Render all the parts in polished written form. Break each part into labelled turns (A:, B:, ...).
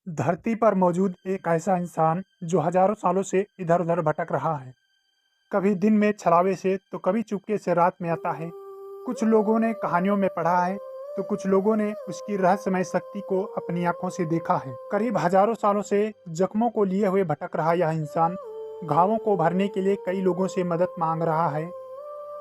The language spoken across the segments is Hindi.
A: धरती पर मौजूद एक ऐसा इंसान जो हजारों सालों से इधर उधर भटक रहा है। कभी दिन में छलावे से तो कभी चुपके से रात में आता है। कुछ लोगों ने कहानियों में पढ़ा है तो कुछ लोगों ने उसकी रहस्यमय शक्ति को अपनी आंखों से देखा है। करीब हजारों सालों से जख्मों को लिए हुए भटक रहा यह इंसान घावों को भरने के लिए कई लोगों से मदद मांग रहा है।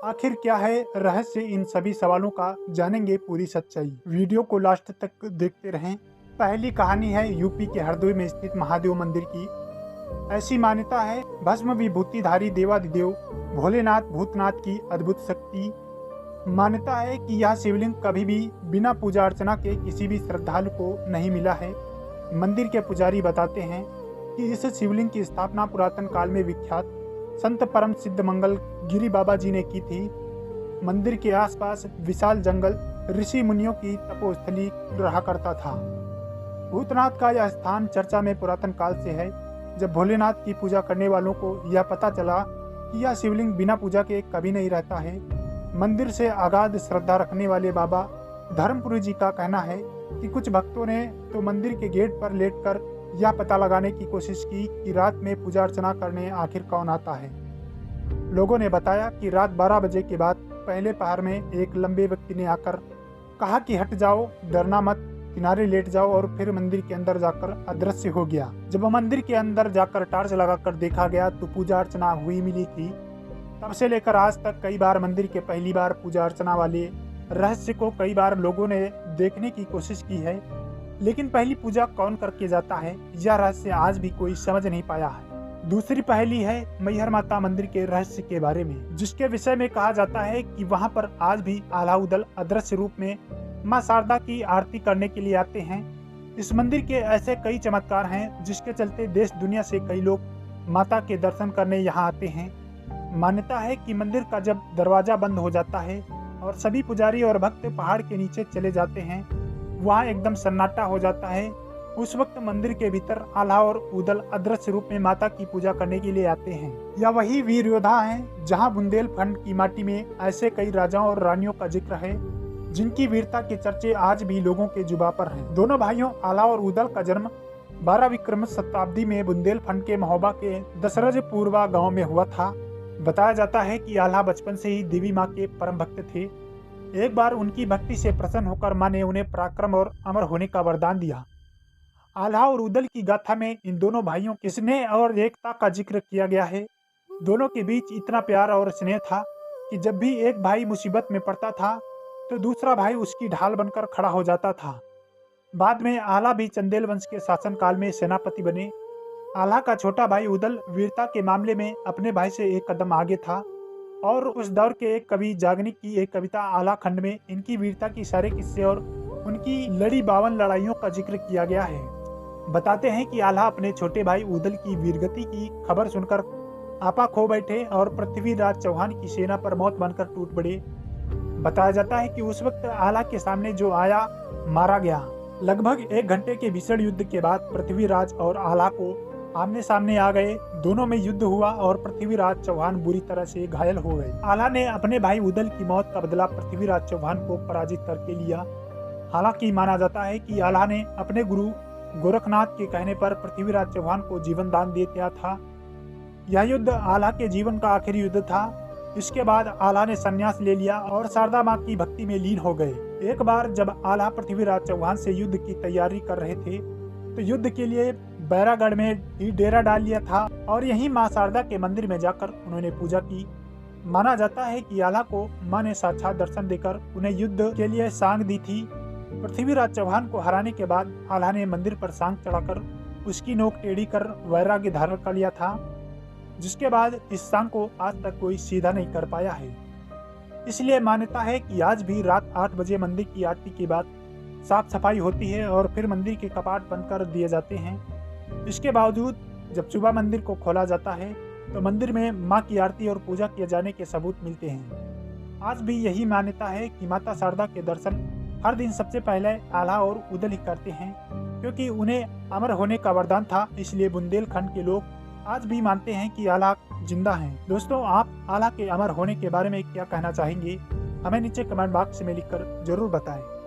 A: आखिर क्या है रहस्य, इन सभी सवालों का जानेंगे पूरी सच्चाई। वीडियो को लास्ट तक देखते रहें। पहली कहानी है यूपी के हरदोई में स्थित महादेव मंदिर की। ऐसी मान्यता है भस्म विभूतिधारी देवादिदेव भोलेनाथ भूतनाथ की अद्भुत शक्ति। मान्यता है कि यह शिवलिंग कभी भी बिना पूजा अर्चना के किसी भी श्रद्धालु को नहीं मिला है। मंदिर के पुजारी बताते हैं कि इस शिवलिंग की स्थापना पुरातन काल में विख्यात संत परम सिद्ध मंगल गिरी बाबा जी ने की थी। मंदिर के आसपास विशाल जंगल ऋषि मुनियों की तपोस्थली रहा करता था। भूतनाथ का यह स्थान चर्चा में पुरातन काल से है। जब भोलेनाथ की पूजा करने वालों को यह पता चला कि यह शिवलिंग बिना पूजा के कभी नहीं रहता है, मंदिर से अगाध श्रद्धा रखने वाले बाबा धर्मपुरी जी का कहना है कि कुछ भक्तों ने तो मंदिर के गेट पर लेटकर यह पता लगाने की कोशिश की कि रात में पूजा अर्चना करने आखिर कौन आता है। लोगों ने बताया कि रात 12 बजे के बाद पहले पहर में एक लंबे व्यक्ति ने आकर कहा कि हट जाओ, डरना मत, किनारे लेट जाओ, और फिर मंदिर के अंदर जाकर अदृश्य हो गया। जब मंदिर के अंदर जाकर टॉर्च लगाकर देखा गया तो पूजा अर्चना हुई मिली थी। तब से लेकर आज तक कई बार मंदिर के पहली बार पूजा अर्चना वाले रहस्य को कई बार लोगों ने देखने की कोशिश की है, लेकिन पहली पूजा कौन करके जाता है यह रहस्य आज भी कोई समझ नहीं पाया है। दूसरी पहेली है मैहर माता मंदिर के रहस्य के बारे में, जिसके विषय में कहा जाता है कि वहां पर आज भी आल्हा उदल अदृश्य रूप में मां शारदा की आरती करने के लिए आते हैं। इस मंदिर के ऐसे कई चमत्कार हैं जिसके चलते देश दुनिया से कई लोग माता के दर्शन करने यहाँ आते हैं। मान्यता है कि मंदिर का जब दरवाजा बंद हो जाता है और सभी पुजारी और भक्त पहाड़ के नीचे चले जाते हैं, वहाँ एकदम सन्नाटा हो जाता है। उस वक्त मंदिर के भीतर आल्हा और उदल अदृश्य रूप में माता की पूजा करने के लिए आते हैं। यह वही वीर योद्धा है जहाँ बुंदेलखंड की माटी में ऐसे कई राजाओं और रानियों का जिक्र है जिनकी वीरता के चर्चे आज भी लोगों के जुबां पर हैं। दोनों भाइयों आल्हा और उदल का जन्म 12 विक्रम शताब्दी में बुंदेलखंड के महोबा के दशरथ पूर्वा गाँव में हुआ था। बताया जाता है कि आल्हा बचपन से ही देवी माँ के परम भक्त थे। एक बार उनकी भक्ति से प्रसन्न होकर माँ ने उन्हें पराक्रम और अमर होने का वरदान दिया। आल्हा और उदल की गाथा में इन दोनों भाइयों के स्नेह और एकता का जिक्र किया गया है। दोनों के बीच इतना प्यार और स्नेह था कि जब भी एक भाई मुसीबत में पड़ता था तो दूसरा भाई उसकी ढाल बनकर खड़ा हो जाता था। बाद में आल्हा भी चंदेल वंश के शासनकाल में सेनापति बने। आल्हा का छोटा भाई उदल वीरता के मामले में अपने भाई से एक कदम आगे था और उस दौर के एक कवि जागनिक की एक कविता आल्हा खंड में इनकी वीरता की सारे किस्से और उनकी लड़ी 52 लड़ाइयों का जिक्र किया गया है। बताते हैं कि आल्हा अपने छोटे भाई उदल की वीरगति की खबर सुनकर आपा खो बैठे और पृथ्वीराज चौहान की सेना पर मौत बनकर टूट पड़े। बताया जाता है कि उस वक्त आल्हा के सामने जो आया मारा गया। लगभग 1 घंटे के भीषण युद्ध के बाद पृथ्वीराज और आल्हा को आमने सामने आ गए। दोनों में युद्ध हुआ और पृथ्वीराज चौहान बुरी तरह से घायल हो गए। आल्हा ने अपने भाई उदल की मौत का बदला पृथ्वीराज चौहान को पराजित करके लिया। हालांकि माना जाता है कि आल्हा ने अपने गुरु गोरखनाथ के कहने पर पृथ्वीराज चौहान को जीवन दान दे दिया था। यह युद्ध आल्हा के जीवन का आखिरी युद्ध था। इसके बाद आल्हा ने संन्यास ले लिया और शारदा माँ की भक्ति में लीन हो गए। एक बार जब आल्हा पृथ्वीराज चौहान से युद्ध की तैयारी कर रहे थे तो युद्ध के लिए बैरागढ़ में ही डेरा डाल लिया था और यहीं मां शारदा के मंदिर में जाकर उन्होंने पूजा की। माना जाता है कि आल्हा को मां ने साक्षात दर्शन देकर उन्हें युद्ध के लिए सांग दी थी। पृथ्वीराज चौहान को हराने के बाद आल्हा ने मंदिर पर सांग चढ़ाकर उसकी नोक टेढ़ी कर वैराग्य धारण कर लिया था, जिसके बाद इस सांग को आज तक कोई सीधा नहीं कर पाया है। इसलिए मान्यता है कि आज भी रात 8 बजे मंदिर की आरती के बाद साफ सफाई होती है और फिर मंदिर के कपाट बंद कर दिए जाते हैं। इसके बावजूद जब सुबह मंदिर को खोला जाता है तो मंदिर में मां की आरती और पूजा किए जाने के सबूत मिलते हैं। आज भी यही मान्यता है कि माता शारदा के दर्शन हर दिन सबसे पहले आल्हा और उदल ही करते हैं, क्योंकि उन्हें अमर होने का वरदान था। इसलिए बुंदेलखंड के लोग आज भी मानते हैं कि आल्हा जिंदा हैं। दोस्तों, आप आल्हा के अमर होने के बारे में क्या कहना चाहेंगे? हमें नीचे कमेंट बॉक्स में लिखकर जरूर बताएं।